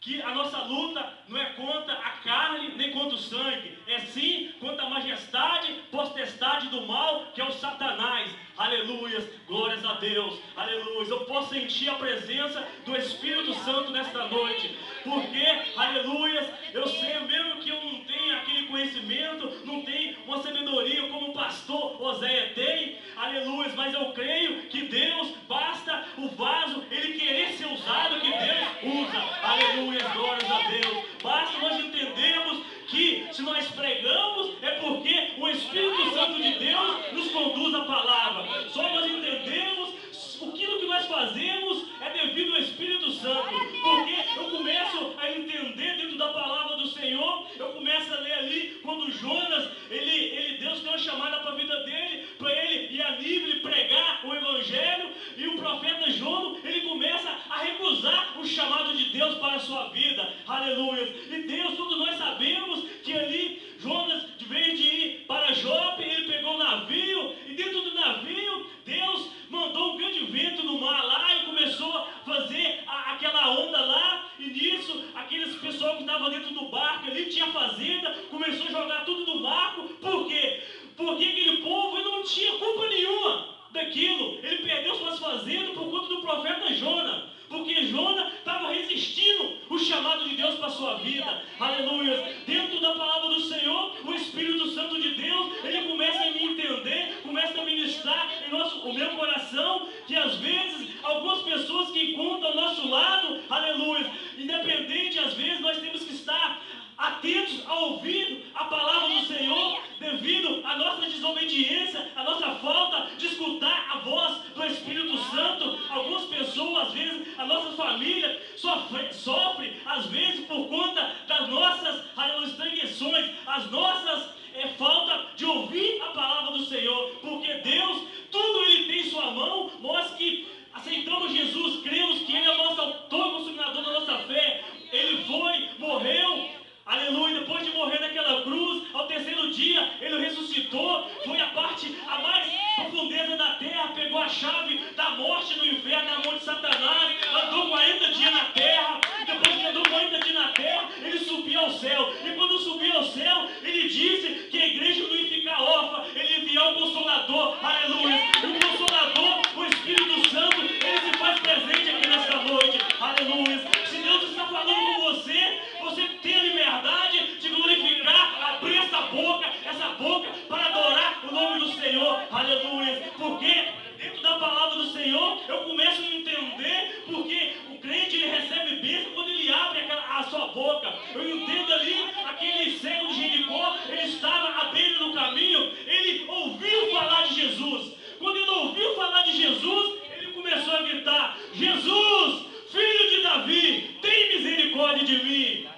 que a nossa luta não é contra a carne nem contra o sangue, é sim contra a majestade, potestade do mal, que é o Satanás. Aleluias, glórias a Deus, aleluias. Eu posso sentir a presença do Espírito Santo nesta noite, porque, aleluias, eu sei mesmo que eu não tenho aquele conhecimento, não tenho uma sabedoria como o pastor Oséia tem, aleluias, mas eu creio que Deus, basta o vaso, ele querer ser usado, que Deus usa, aleluias, glórias a Deus. Basta nós entendermos que se nós pregamos é porque o Espírito Santo de Deus nos conduz à palavra. Só nós entendemos aquilo que nós fazemos é devido ao Espírito Santo, porque eu começo a entender dentro da palavra do Senhor, eu começo a ler ali quando Jonas, Deus deu uma chamada para a vida dele, para ele ir a Nínive pregar o Evangelho, e o profeta Jonas, ele começa a recusar o chamado de Deus para a sua vida, aleluia. E Deus, todos nós sabemos que ali Jonas, de vez de ir para Jope, ele pegou um navio, e dentro do navio, Deus mandou um grande vento no mar lá, e começou a fazer aquela onda lá, e nisso, aqueles pessoal que estavam dentro do barco ali, tinha fazenda, começou a jogar tudo no barco. Por quê? Porque aquele povo não tinha culpa nenhuma daquilo, ele perdeu suas fazendas por conta do profeta Jonas, porque Jonas estava resistindo o chamado de Deus para a sua vida, aleluia. Dentro da palavra do Senhor, o Espírito Santo de Deus, ele começa a me entender, começa a ministrar em o meu coração, que às vezes, algumas pessoas que encontram ao nosso lado, aleluia, independente, às vezes nós temos que estar atentos a ouvir a palavra do Senhor, devido à nossa desobediência, à nossa falta de escutar a voz do Espírito Santo. Algumas pessoas, às vezes, a nossa família sofre às vezes, por conta das nossas estrangueções, as nossas falta de ouvir a palavra do Senhor, porque Deus, tudo Ele tem em sua mão. Nós que aceitamos Jesus, cremos que Ele é o nosso autor e consumador da nossa fé, Ele foi, morreu, aleluia, depois de morrer naquela cruz, ao terceiro dia, Ele ressuscitou, foi a parte a mais profundeza da terra, pegou a chave da morte no inferno, na mão de Satanás, andou 40 dias na terra, e depois que andou 40 dias na terra, Ele subiu ao céu, e quando subiu ao céu, Ele disse que a igreja não ia ficar órfã, Ele ia enviar o Consolador, aleluia, e o Consolador, o Espírito Santo, Ele se faz presente aqui nesta noite, aleluia. Se Deus está falando com você, você tem a liberdade de glorificar, abrir essa boca para adorar o nome do Senhor, aleluia, porque dentro da palavra do Senhor eu começo a entender porque o crente ele recebe bênção quando ele abre a sua boca. Eu entendo ali aquele cego de Jericó, ele estava à beira do caminho, ele ouviu falar de Jesus. Quando ele ouviu falar de Jesus, ele começou a gritar: Jesus, filho de Davi, tem misericórdia de mim.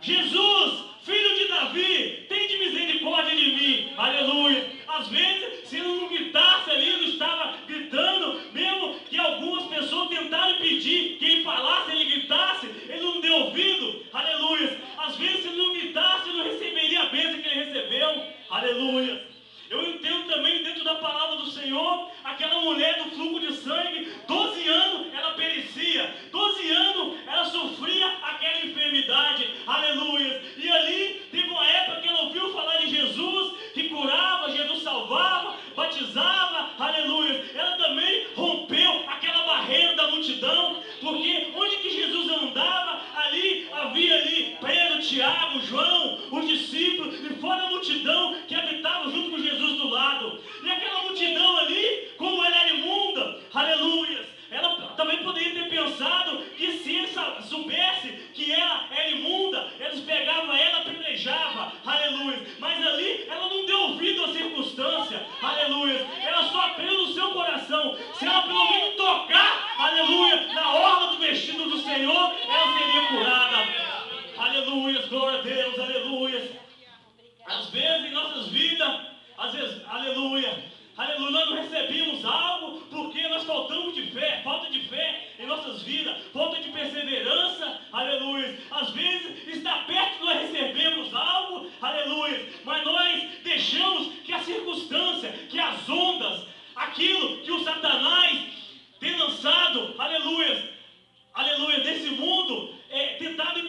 Jesus, filho de Davi, tem de misericórdia de mim, aleluia. Às vezes, se ele não gritasse ali, ele estava gritando, mesmo que algumas pessoas tentaram impedir que ele falasse, ele gritasse, ele não deu ouvido, aleluia. Às vezes, se ele não gritasse, ele não receberia a bênção que ele recebeu, aleluia. Eu entendo também dentro da palavra do Senhor, aquela mulher do fluxo de sangue, 12 anos ela perecia, 12 anos ela sofria aquela enfermidade, aleluia. E ali teve uma época que ela ouviu falar de Jesus, que curava, Jesus salvava, batizava, aleluia. Ela também rompeu aquela barreira da multidão, porque onde que Jesus andava, ali havia ali Pedro, Tiago, João, os discípulos, e fora a multidão que habitava junto com Jesus do lado. E aquela multidão ali, como ela era imunda, aleluia, ela também poderia ter pensado que se eles soubessem que ela era imunda, eles pegavam ela, apedrejavam, aleluia. Mas ali ela não deu ouvido à circunstância, aleluia. Ela só creu no seu coração. Se ela pelo menos tocar, aleluia, na orla do vestido do Senhor, ela seria curada. Aleluia, glória a Deus, aleluia. Às vezes em nossas vidas, às vezes, aleluia, aleluia, nós não recebemos algo porque nós faltamos de fé, falta de fé em nossas vidas, falta de perseverança, aleluia. Às vezes está perto de nós recebermos algo, aleluia, mas nós deixamos que a circunstância, que as ondas, aquilo que o Satanás tem lançado, aleluia, aleluia, desse mundo, tentado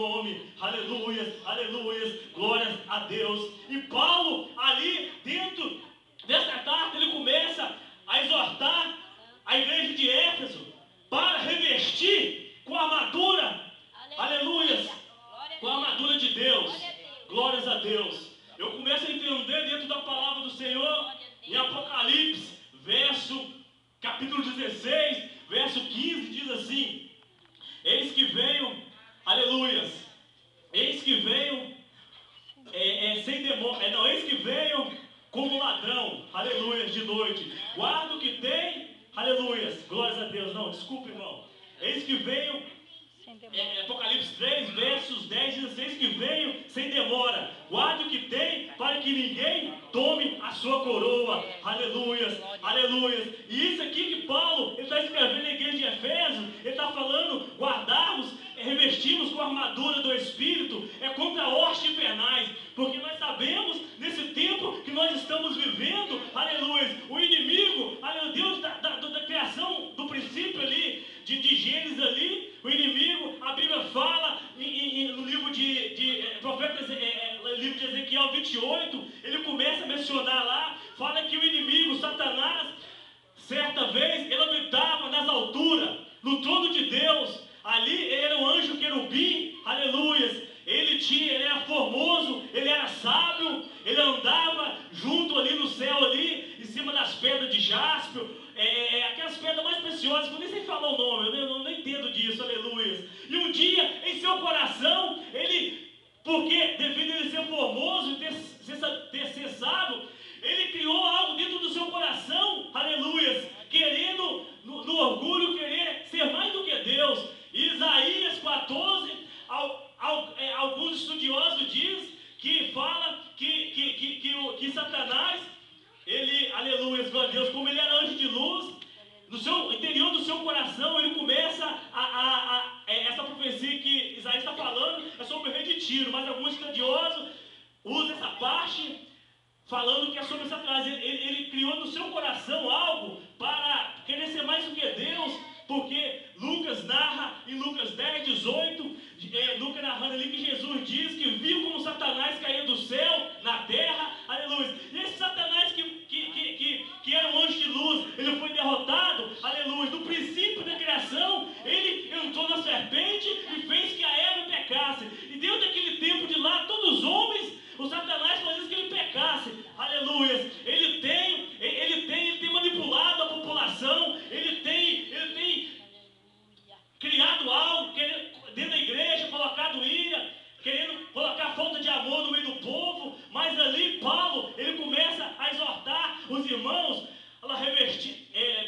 nome. Aleluias, aleluias, glórias a Deus. E Paulo, ali dentro dessa carta, ele começa a exortar a igreja de Éfeso para revestir com a armadura, aleluias, com a armadura de Deus. Glórias a Deus. Eu começo a entender dentro da palavra do Senhor, em Apocalipse, capítulo 16, verso 15, diz assim: eis que venho, aleluias, eis que venho sem demora, eis que venho como ladrão, aleluias, de noite, guarda o que tem, aleluias, glórias a Deus. Não, desculpa, irmão, eis que venho, Apocalipse 3, versos 10, diz assim: eis que venho sem demora, guarde o que tem, para que ninguém tome a sua coroa, aleluias, aleluias. E isso aqui que Paulo, ele está escrevendo na igreja de Efésios, ele está falando, guardarmos, revestimos com a armadura do Espírito, contra hostes infernais, porque nós sabemos, nesse tempo que nós estamos vivendo, aleluia, o inimigo, aleluia, Deus da criação, do princípio ali, de Gênesis ali, o inimigo, a Bíblia fala, no livro livro de Ezequiel 28, ele começa a mencionar lá, fala que o inimigo, Satanás, certa vez, ele habitava nas alturas, no trono de Deus. Ali ele era um anjo querubim, aleluias. Ele era formoso, ele era sábio, ele andava junto ali no céu, ali, em cima das pedras de jaspe, aquelas pedras mais preciosas, que eu nem sei falar o nome, eu não entendo disso, aleluias. E um dia, em seu coração, porque devido a ele ser formoso e ter ser sábio, ele criou algo dentro do seu coração, aleluias, querendo, no orgulho, querer ser mais do que Deus. Isaías 14, alguns estudiosos dizem que fala que Satanás, ele, aleluia, glória a Deus, como ele era anjo de luz, no interior do seu coração, ele começa essa profecia que Isaías está falando, é sobre o rei de Tiro, mas alguns estudiosos usam essa parte falando que é sobre Satanás. Ele criou no seu coração algo para querer ser mais do que Deus, porque Lucas narra em Lucas 10, 18, Lucas narrando ali que Jesus diz que viu como Satanás caía do céu na terra, aleluia. E esse Satanás que era um anjo de luz, ele foi derrotado, aleluia. No princípio da criação, ele entrou na serpente e fez que a Eva pecasse. E dentro daquele tempo de lá, todos os homens, o Satanás fazia que ele pecasse, aleluia. Ele tem manipulado a população, ele tem criado algo dentro da igreja, colocado ira, querendo colocar falta de amor no meio do povo. Mas ali Paulo, ele começa a exortar os irmãos,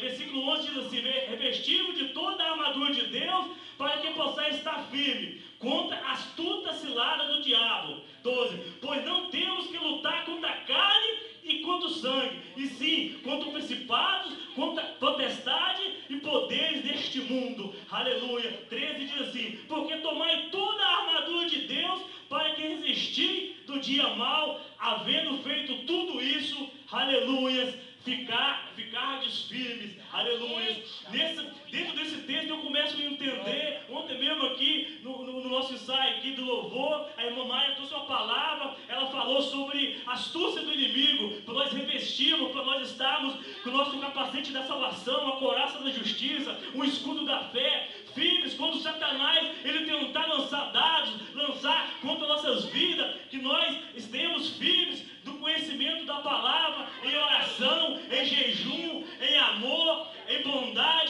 versículo 11 diz assim: revestido de toda a armadura de Deus, para que possais estar firme contra a astuta cilada do diabo. 12, pois não temos que lutar contra a carne e contra o sangue, e sim contra principados, contra potestade e poderes deste mundo, aleluia. 13 diz assim: porque tomai toda a armadura de Deus, para que resistir do dia mau, havendo feito tudo isso, aleluia, ficardes firmes, aleluia. Dentro desse texto eu começo a entender, ontem mesmo aqui no nosso ensaio aqui do louvor, a irmã Maia trouxe uma palavra, ela falou sobre a astúcia do inimigo, para nós revestirmos, para nós estarmos com o nosso capacete da salvação, a couraça da justiça, o escudo da fé, firmes quando Satanás ele tentar lançar dados, lançar contra nossas vidas, que nós estejamos firmes do conhecimento da palavra, em oração, em jejum, em amor, em bondade,